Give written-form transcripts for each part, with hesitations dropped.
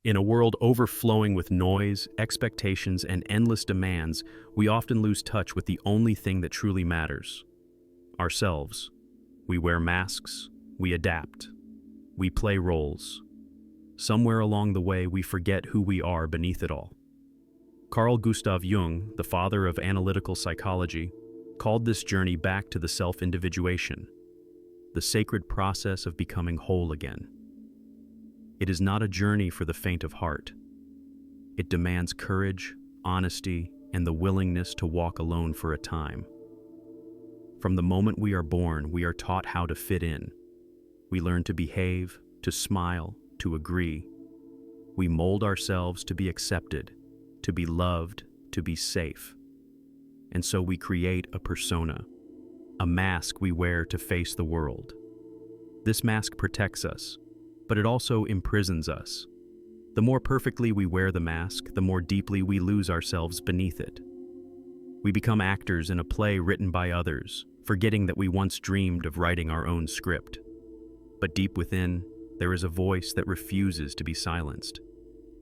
In a world overflowing with noise, expectations, and endless demands, we often lose touch with the only thing that truly matters: ourselves. We wear masks, we adapt, we play roles. Somewhere along the way, we forget who we are beneath it all. Carl Jung, the father of analytical psychology, called this journey back to the self-individuation, the sacred process of becoming whole again. It is not a journey for the faint of heart. It demands courage, honesty, and the willingness to walk alone for a time. From the moment we are born, we are taught how to fit in. We learn to behave, to smile, to agree. We mold ourselves to be accepted, to be loved, to be safe. And so we create a persona, a mask we wear to face the world. This mask protects us, but it also imprisons us. The more perfectly we wear the mask, the more deeply we lose ourselves beneath it. We become actors in a play written by others, forgetting that we once dreamed of writing our own script. But deep within, there is a voice that refuses to be silenced.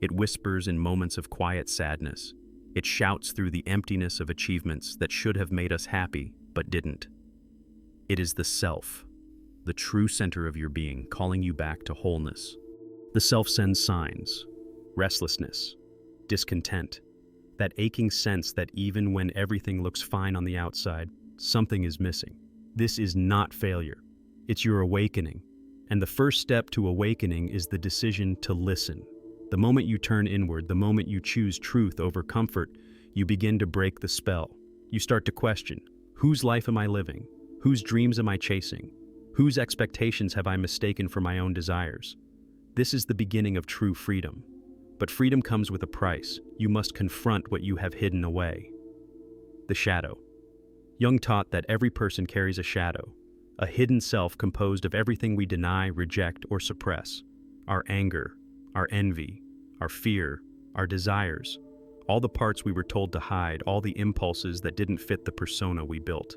It whispers in moments of quiet sadness. It shouts through the emptiness of achievements that should have made us happy, but didn't. It is the self, the true center of your being, calling you back to wholeness. The self sends signs: restlessness, discontent, that aching sense that even when everything looks fine on the outside, something is missing. This is not failure. It's your awakening. And the first step to awakening is the decision to listen. The moment you turn inward, the moment you choose truth over comfort, you begin to break the spell. You start to question: whose life am I living? Whose dreams am I chasing? Whose expectations have I mistaken for my own desires? This is the beginning of true freedom. But freedom comes with a price. You must confront what you have hidden away. The shadow. Jung taught that every person carries a shadow, a hidden self composed of everything we deny, reject, or suppress: our anger, our envy, our fear, our desires, all the parts we were told to hide, all the impulses that didn't fit the persona we built.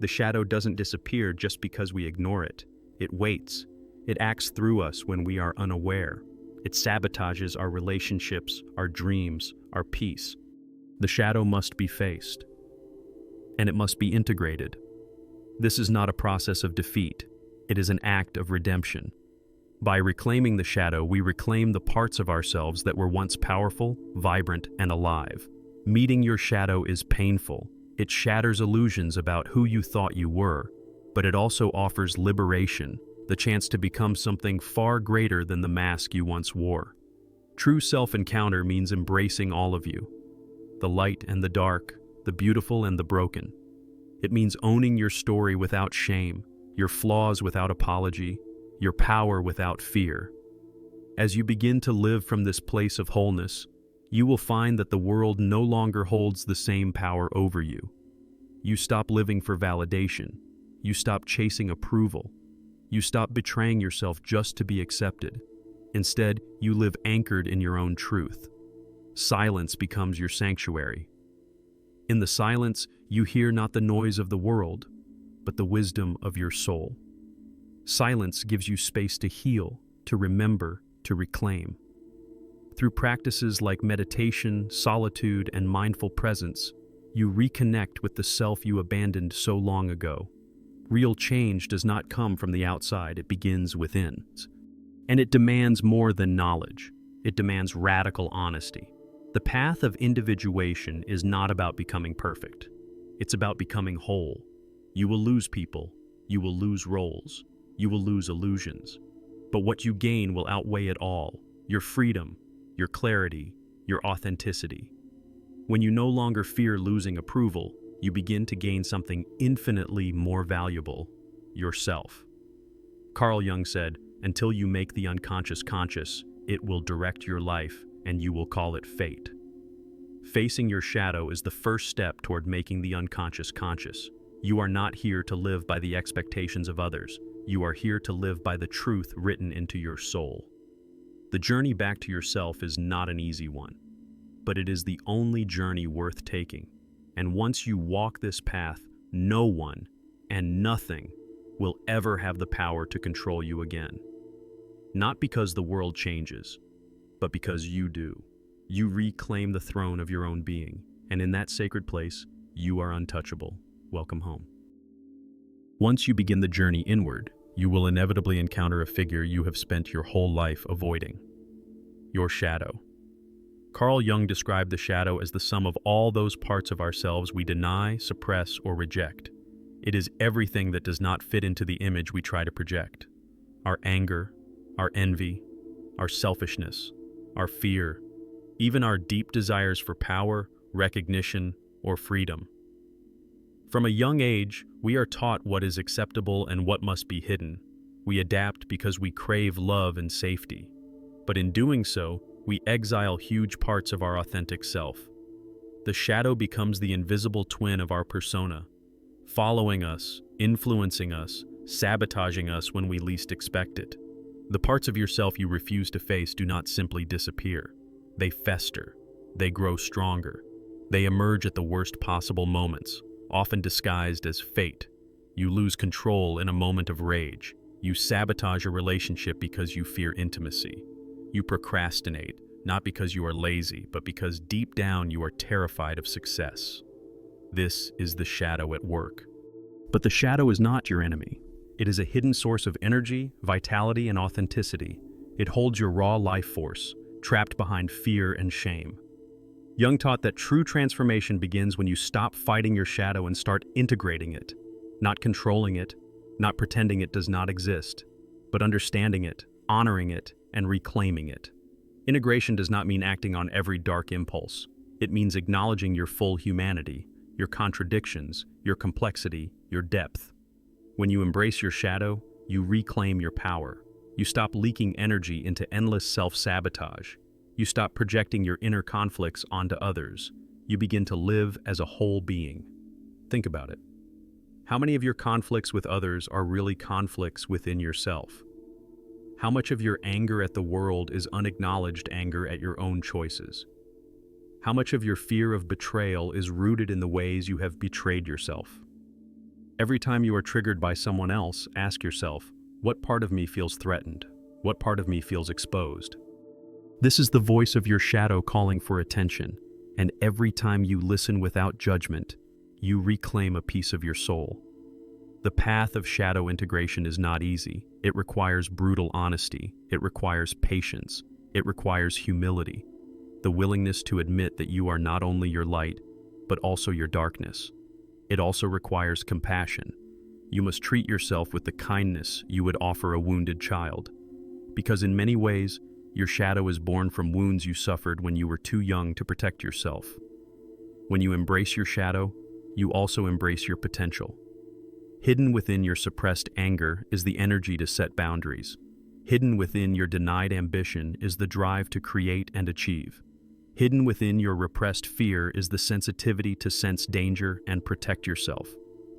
The shadow doesn't disappear just because we ignore it. It waits. It acts through us when we are unaware. It sabotages our relationships, our dreams, our peace. The shadow must be faced, and it must be integrated. This is not a process of defeat. It is an act of redemption. By reclaiming the shadow, we reclaim the parts of ourselves that were once powerful, vibrant, and alive. Meeting your shadow is painful. It shatters illusions about who you thought you were, but it also offers liberation, the chance to become something far greater than the mask you once wore. True self-encounter means embracing all of you: the light and the dark, the beautiful and the broken. It means owning your story without shame, your flaws without apology, your power without fear. As you begin to live from this place of wholeness, you will find that the world no longer holds the same power over you. You stop living for validation. You stop chasing approval. You stop betraying yourself just to be accepted. Instead, you live anchored in your own truth. Silence becomes your sanctuary. In the silence, you hear not the noise of the world, but the wisdom of your soul. Silence gives you space to heal, to remember, to reclaim. Through practices like meditation, solitude, and mindful presence, you reconnect with the self you abandoned so long ago. Real change does not come from the outside, it begins within. And it demands more than knowledge. It demands radical honesty. The path of individuation is not about becoming perfect. It's about becoming whole. You will lose people. You will lose roles. You will lose illusions. But what you gain will outweigh it all: your freedom, your clarity, your authenticity. When you no longer fear losing approval, you begin to gain something infinitely more valuable: yourself. Carl Jung said, "Until you make the unconscious conscious, it will direct your life, and you will call it fate." Facing your shadow is the first step toward making the unconscious conscious. You are not here to live by the expectations of others. You are here to live by the truth written into your soul. The journey back to yourself is not an easy one, but it is the only journey worth taking. And once you walk this path, no one and nothing will ever have the power to control you again. Not because the world changes, but because you do. You reclaim the throne of your own being, and in that sacred place, you are untouchable. Welcome home. Once you begin the journey inward, you will inevitably encounter a figure you have spent your whole life avoiding. Your shadow. Carl Jung described the shadow as the sum of all those parts of ourselves we deny, suppress, or reject. It is everything that does not fit into the image we try to project. Our anger, our envy, our selfishness, our fear, even our deep desires for power, recognition, or freedom. From a young age, we are taught what is acceptable and what must be hidden. We adapt because we crave love and safety. But in doing so, we exile huge parts of our authentic self. The shadow becomes the invisible twin of our persona, following us, influencing us, sabotaging us when we least expect it. The parts of yourself you refuse to face do not simply disappear. They fester. They grow stronger. They emerge at the worst possible moments, often disguised as fate. You lose control in a moment of rage. You sabotage a relationship because you fear intimacy. You procrastinate, not because you are lazy, but because deep down you are terrified of success. This is the shadow at work. But the shadow is not your enemy. It is a hidden source of energy, vitality, and authenticity. It holds your raw life force, trapped behind fear and shame. Jung taught that true transformation begins when you stop fighting your shadow and start integrating it, not controlling it, not pretending it does not exist, but understanding it, honoring it, and reclaiming it. Integration does not mean acting on every dark impulse. It means acknowledging your full humanity, your contradictions, your complexity, your depth. When you embrace your shadow, you reclaim your power. You stop leaking energy into endless self-sabotage. You stop projecting your inner conflicts onto others. You begin to live as a whole being. Think about it. How many of your conflicts with others are really conflicts within yourself? How much of your anger at the world is unacknowledged anger at your own choices? How much of your fear of betrayal is rooted in the ways you have betrayed yourself? Every time you are triggered by someone else, ask yourself, what part of me feels threatened? What part of me feels exposed? This is the voice of your shadow calling for attention, and every time you listen without judgment, you reclaim a piece of your soul. The path of shadow integration is not easy. It requires brutal honesty. It requires patience. It requires humility. The willingness to admit that you are not only your light, but also your darkness. It also requires compassion. You must treat yourself with the kindness you would offer a wounded child. Because in many ways, your shadow is born from wounds you suffered when you were too young to protect yourself. When you embrace your shadow, you also embrace your potential. Hidden within your suppressed anger is the energy to set boundaries. Hidden within your denied ambition is the drive to create and achieve. Hidden within your repressed fear is the sensitivity to sense danger and protect yourself.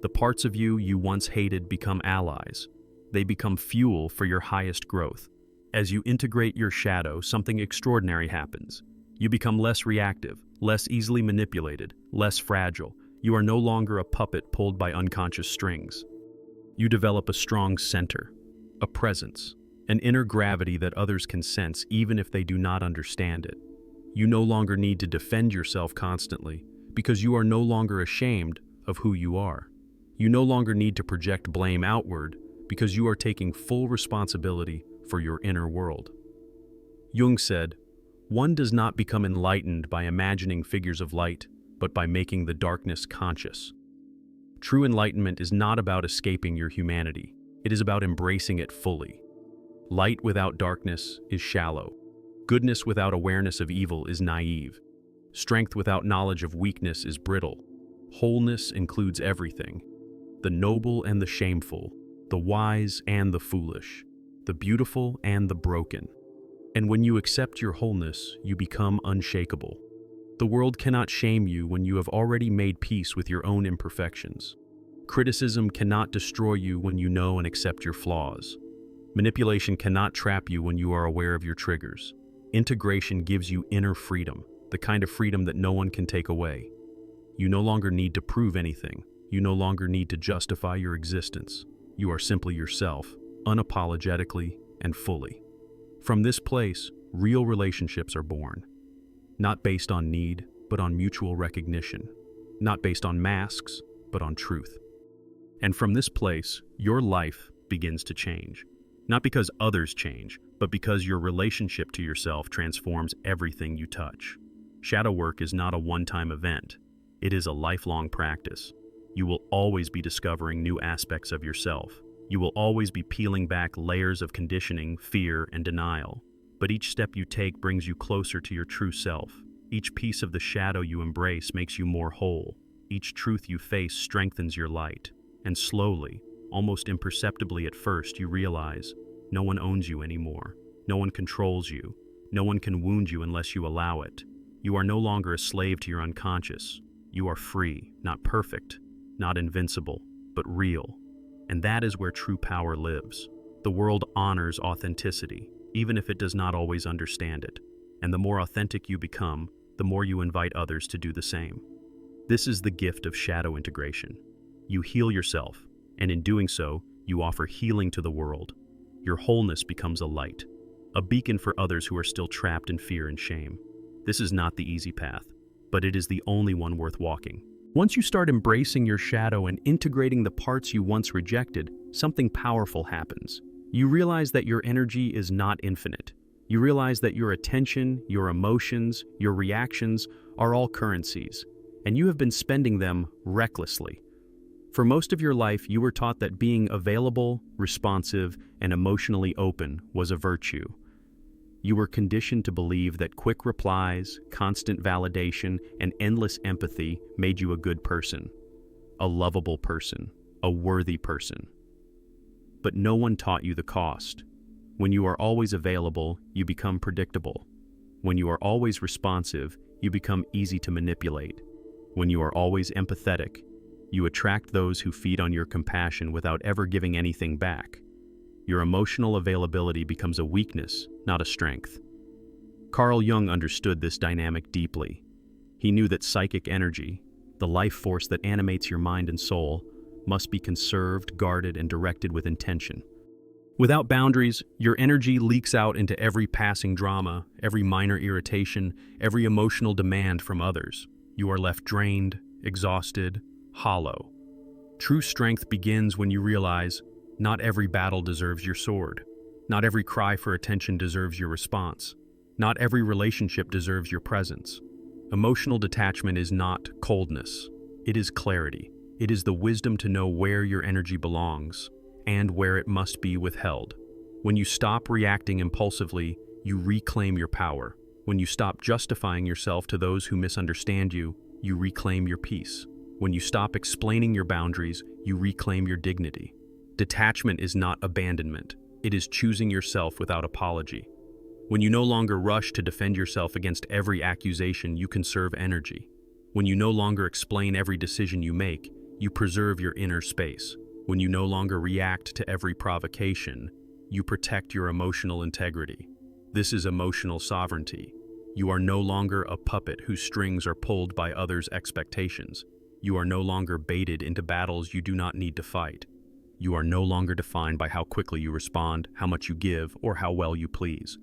The parts of you you once hated become allies. They become fuel for your highest growth. As you integrate your shadow, something extraordinary happens. You become less reactive, less easily manipulated, less fragile. You are no longer a puppet pulled by unconscious strings. You develop a strong center, a presence, an inner gravity that others can sense even if they do not understand it. You no longer need to defend yourself constantly because you are no longer ashamed of who you are. You no longer need to project blame outward because you are taking full responsibility for your inner world. Jung said, "One does not become enlightened by imagining figures of light, but by making the darkness conscious." True enlightenment is not about escaping your humanity. It is about embracing it fully. Light without darkness is shallow. Goodness without awareness of evil is naive. Strength without knowledge of weakness is brittle. Wholeness includes everything: the noble and the shameful, the wise and the foolish, the beautiful and the broken. And when you accept your wholeness, you become unshakable. The world cannot shame you when you have already made peace with your own imperfections. Criticism cannot destroy you when you know and accept your flaws. Manipulation cannot trap you when you are aware of your triggers. Integration gives you inner freedom, the kind of freedom that no one can take away. You no longer need to prove anything. You no longer need to justify your existence. You are simply yourself, unapologetically and fully. From this place, real relationships are born. Not based on need, but on mutual recognition. Not based on masks, but on truth. And from this place, your life begins to change. Not because others change, but because your relationship to yourself transforms everything you touch. Shadow work is not a one-time event. It is a lifelong practice. You will always be discovering new aspects of yourself. You will always be peeling back layers of conditioning, fear, and denial. But each step you take brings you closer to your true self. Each piece of the shadow you embrace makes you more whole. Each truth you face strengthens your light. And slowly, almost imperceptibly at first, you realize no one owns you anymore. No one controls you. No one can wound you unless you allow it. You are no longer a slave to your unconscious. You are free, not perfect, not invincible, but real. And that is where true power lives. The world honors authenticity, even if it does not always understand it. And the more authentic you become, the more you invite others to do the same. This is the gift of shadow integration. You heal yourself, and in doing so, you offer healing to the world. Your wholeness becomes a light, a beacon for others who are still trapped in fear and shame. This is not the easy path, but it is the only one worth walking. Once you start embracing your shadow and integrating the parts you once rejected, something powerful happens. You realize that your energy is not infinite. You realize that your attention, your emotions, your reactions are all currencies, and you have been spending them recklessly. For most of your life, you were taught that being available, responsive, and emotionally open was a virtue. You were conditioned to believe that quick replies, constant validation, and endless empathy made you a good person, a lovable person, a worthy person. But no one taught you the cost. When you are always available, you become predictable. When you are always responsive, you become easy to manipulate. When you are always empathetic, you attract those who feed on your compassion without ever giving anything back. Your emotional availability becomes a weakness, not a strength. Carl Jung understood this dynamic deeply. He knew that psychic energy, the life force that animates your mind and soul, must be conserved, guarded, and directed with intention. Without boundaries, your energy leaks out into every passing drama, every minor irritation, every emotional demand from others. You are left drained, exhausted, hollow. True strength begins when you realize not every battle deserves your sword. Not every cry for attention deserves your response. Not every relationship deserves your presence. Emotional detachment is not coldness. It is clarity. It is the wisdom to know where your energy belongs and where it must be withheld. When you stop reacting impulsively, you reclaim your power. When you stop justifying yourself to those who misunderstand you, you reclaim your peace. When you stop explaining your boundaries, you reclaim your dignity. Detachment is not abandonment. It is choosing yourself without apology. When you no longer rush to defend yourself against every accusation, you conserve energy. When you no longer explain every decision you make, you preserve your inner space. When you no longer react to every provocation, you protect your emotional integrity. This is emotional sovereignty. You are no longer a puppet whose strings are pulled by others' expectations. You are no longer baited into battles you do not need to fight. You are no longer defined by how quickly you respond, how much you give, or how well you please.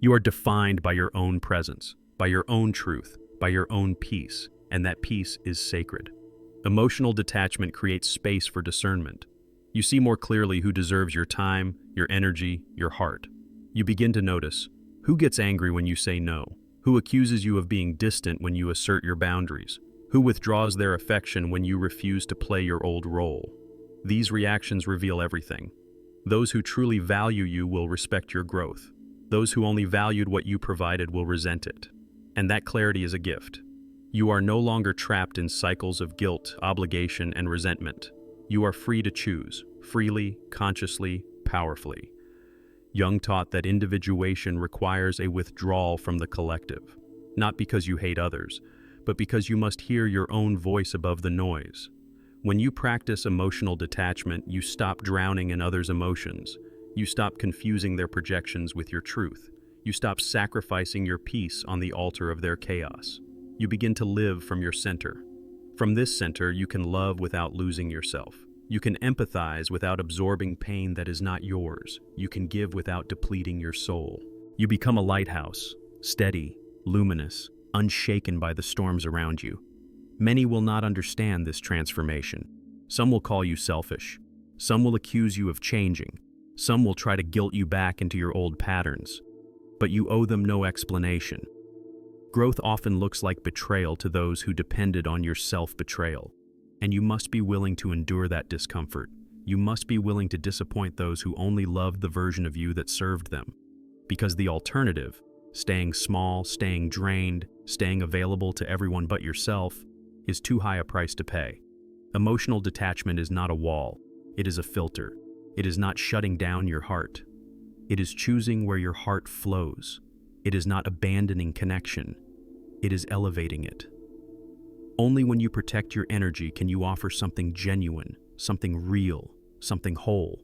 You are defined by your own presence, by your own truth, by your own peace, and that peace is sacred. Emotional detachment creates space for discernment. You see more clearly who deserves your time, your energy, your heart. You begin to notice who gets angry when you say no, who accuses you of being distant when you assert your boundaries, who withdraws their affection when you refuse to play your old role. These reactions reveal everything. Those who truly value you will respect your growth. Those who only valued what you provided will resent it. And that clarity is a gift. You are no longer trapped in cycles of guilt, obligation, and resentment. You are free to choose, freely, consciously, powerfully. Jung taught that individuation requires a withdrawal from the collective, not because you hate others, but because you must hear your own voice above the noise. When you practice emotional detachment, you stop drowning in others' emotions. You stop confusing their projections with your truth. You stop sacrificing your peace on the altar of their chaos. You begin to live from your center. From this center, you can love without losing yourself. You can empathize without absorbing pain that is not yours. You can give without depleting your soul. You become a lighthouse, steady, luminous, unshaken by the storms around you. Many will not understand this transformation. Some will call you selfish. Some will accuse you of changing. Some will try to guilt you back into your old patterns. But you owe them no explanation. Growth often looks like betrayal to those who depended on your self-betrayal. And you must be willing to endure that discomfort. You must be willing to disappoint those who only loved the version of you that served them. Because the alternative, staying small, staying drained, staying available to everyone but yourself, is too high a price to pay. Emotional detachment is not a wall. It is a filter. It is not shutting down your heart. It is choosing where your heart flows. It is not abandoning connection. It is elevating it. Only when you protect your energy can you offer something genuine, something real, something whole.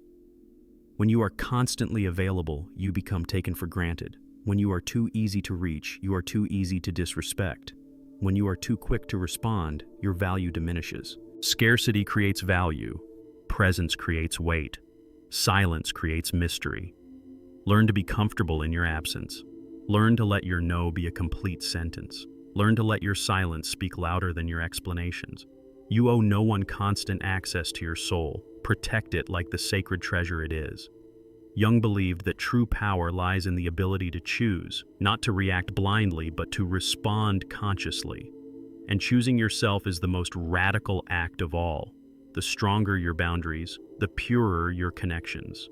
When you are constantly available, you become taken for granted. When you are too easy to reach, you are too easy to disrespect. When you are too quick to respond, your value diminishes. Scarcity creates value. Presence creates weight. Silence creates mystery. Learn to be comfortable in your absence. Learn to let your no be a complete sentence. Learn to let your silence speak louder than your explanations. You owe no one constant access to your soul. Protect it like the sacred treasure it is. Jung believed that true power lies in the ability to choose, not to react blindly, but to respond consciously. And choosing yourself is the most radical act of all. The stronger your boundaries, the purer your connections.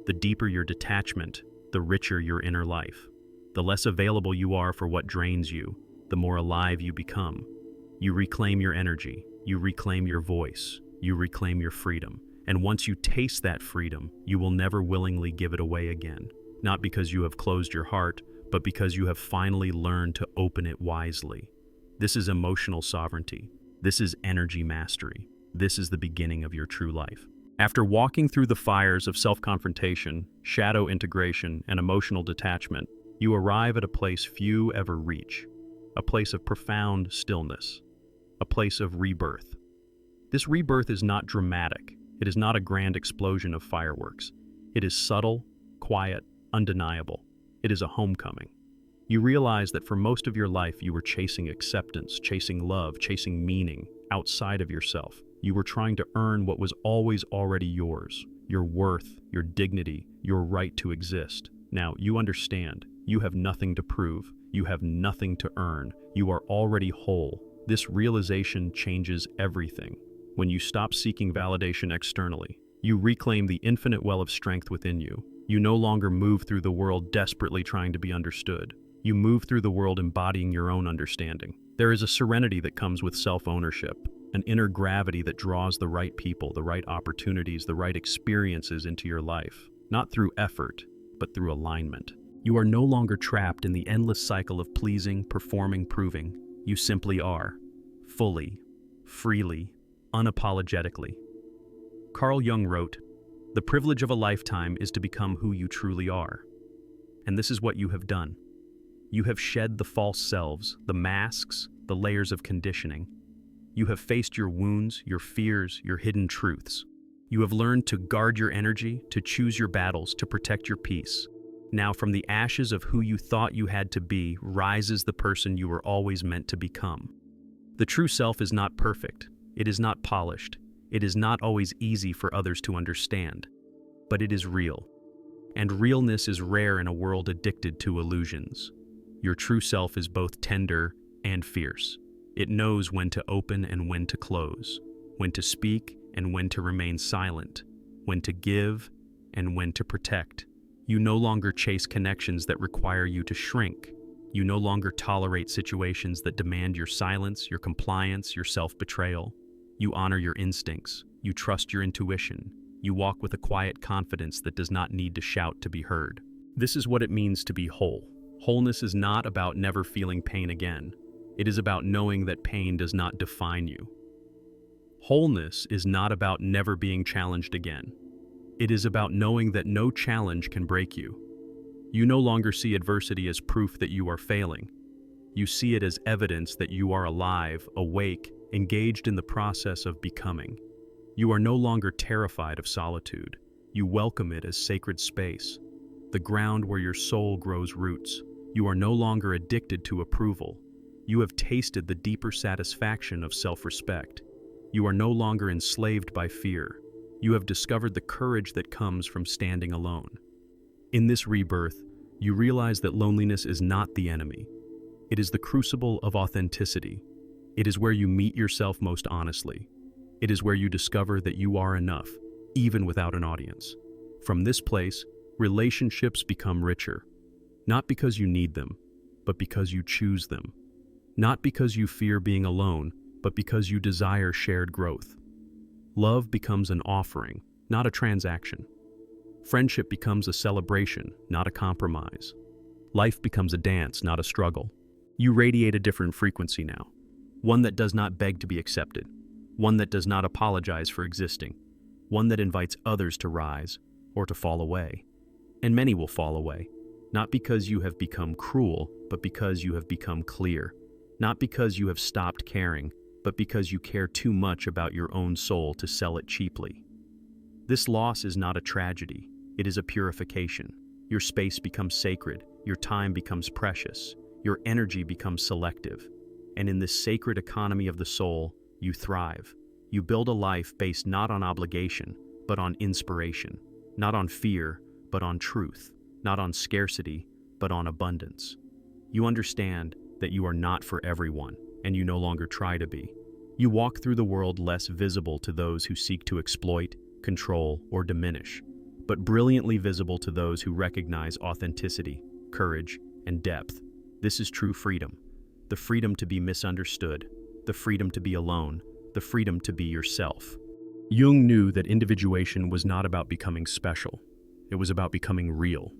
The deeper your detachment, the richer your inner life. The less available you are for what drains you, the more alive you become. You reclaim your energy, you reclaim your voice, you reclaim your freedom. And once you taste that freedom, you will never willingly give it away again. Not because you have closed your heart, but because you have finally learned to open it wisely. This is emotional sovereignty. This is energy mastery. This is the beginning of your true life. After walking through the fires of self-confrontation, shadow integration, and emotional detachment, you arrive at a place few ever reach. A place of profound stillness. A place of rebirth. This rebirth is not dramatic. It is not a grand explosion of fireworks. It is subtle, quiet, undeniable. It is a homecoming. You realize that for most of your life you were chasing acceptance, chasing love, chasing meaning outside of yourself. You were trying to earn what was always already yours, your worth, your dignity, your right to exist. Now, you understand. You have nothing to prove. You have nothing to earn. You are already whole. This realization changes everything. When you stop seeking validation externally, you reclaim the infinite well of strength within you. You no longer move through the world desperately trying to be understood. You move through the world embodying your own understanding. There is a serenity that comes with self-ownership, an inner gravity that draws the right people, the right opportunities, the right experiences into your life, not through effort, but through alignment. You are no longer trapped in the endless cycle of pleasing, performing, proving. You simply are, fully, freely, unapologetically. Carl Jung wrote, "The privilege of a lifetime is to become who you truly are." And this is what you have done. You have shed the false selves, the masks, the layers of conditioning. You have faced your wounds, your fears, your hidden truths. You have learned to guard your energy, to choose your battles, to protect your peace. Now, from the ashes of who you thought you had to be, rises the person you were always meant to become. The true self is not perfect. It is not polished. It is not always easy for others to understand. But it is real. And realness is rare in a world addicted to illusions. Your true self is both tender and fierce. It knows when to open and when to close, when to speak and when to remain silent, when to give and when to protect. You no longer chase connections that require you to shrink. You no longer tolerate situations that demand your silence, your compliance, your self-betrayal. You honor your instincts. You trust your intuition. You walk with a quiet confidence that does not need to shout to be heard. This is what it means to be whole. Wholeness is not about never feeling pain again. It is about knowing that pain does not define you. Wholeness is not about never being challenged again. It is about knowing that no challenge can break you. You no longer see adversity as proof that you are failing. You see it as evidence that you are alive, awake, engaged in the process of becoming. You are no longer terrified of solitude. You welcome it as sacred space. the ground where your soul grows roots. You are no longer addicted to approval. You have tasted the deeper satisfaction of self-respect. You are no longer enslaved by fear. You have discovered the courage that comes from standing alone. In this rebirth, you realize that loneliness is not the enemy. It is the crucible of authenticity. It is where you meet yourself most honestly. It is where you discover that you are enough, even without an audience. From this place, relationships become richer, not because you need them, but because you choose them. Not because you fear being alone, but because you desire shared growth. Love becomes an offering, not a transaction. Friendship becomes a celebration, not a compromise. Life becomes a dance, not a struggle. You radiate a different frequency now, one that does not beg to be accepted, one that does not apologize for existing, one that invites others to rise or to fall away. And many will fall away, not because you have become cruel, but because you have become clear. Not because you have stopped caring, but because you care too much about your own soul to sell it cheaply. This loss is not a tragedy, it is a purification. Your space becomes sacred, your time becomes precious, your energy becomes selective. And in this sacred economy of the soul, you thrive. You build a life based not on obligation, but on inspiration. Not on fear, but on truth. Not on scarcity, but on abundance. You understand that you are not for everyone, and you no longer try to be. You walk through the world less visible to those who seek to exploit, control, or diminish, but brilliantly visible to those who recognize authenticity, courage, and depth. This is true freedom. The freedom to be misunderstood, the freedom to be alone, the freedom to be yourself. Jung knew that individuation was not about becoming special. It was about becoming real.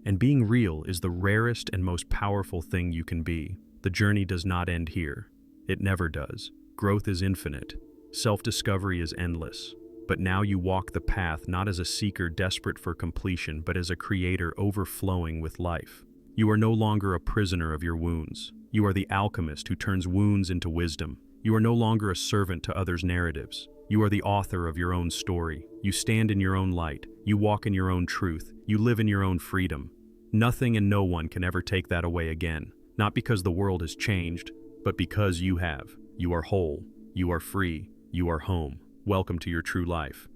And being real is the rarest and most powerful thing you can be. The journey does not end here. It never does. Growth is infinite. Self-discovery is endless. But now you walk the path not as a seeker desperate for completion, but as a creator overflowing with life. You are no longer a prisoner of your wounds. You are the alchemist who turns wounds into wisdom. You are no longer a servant to others' narratives. You are the author of your own story. You stand in your own light. You walk in your own truth. You live in your own freedom. Nothing and no one can ever take that away again. Not because the world has changed, but because you have. You are whole. You are free. You are home. Welcome to your true life.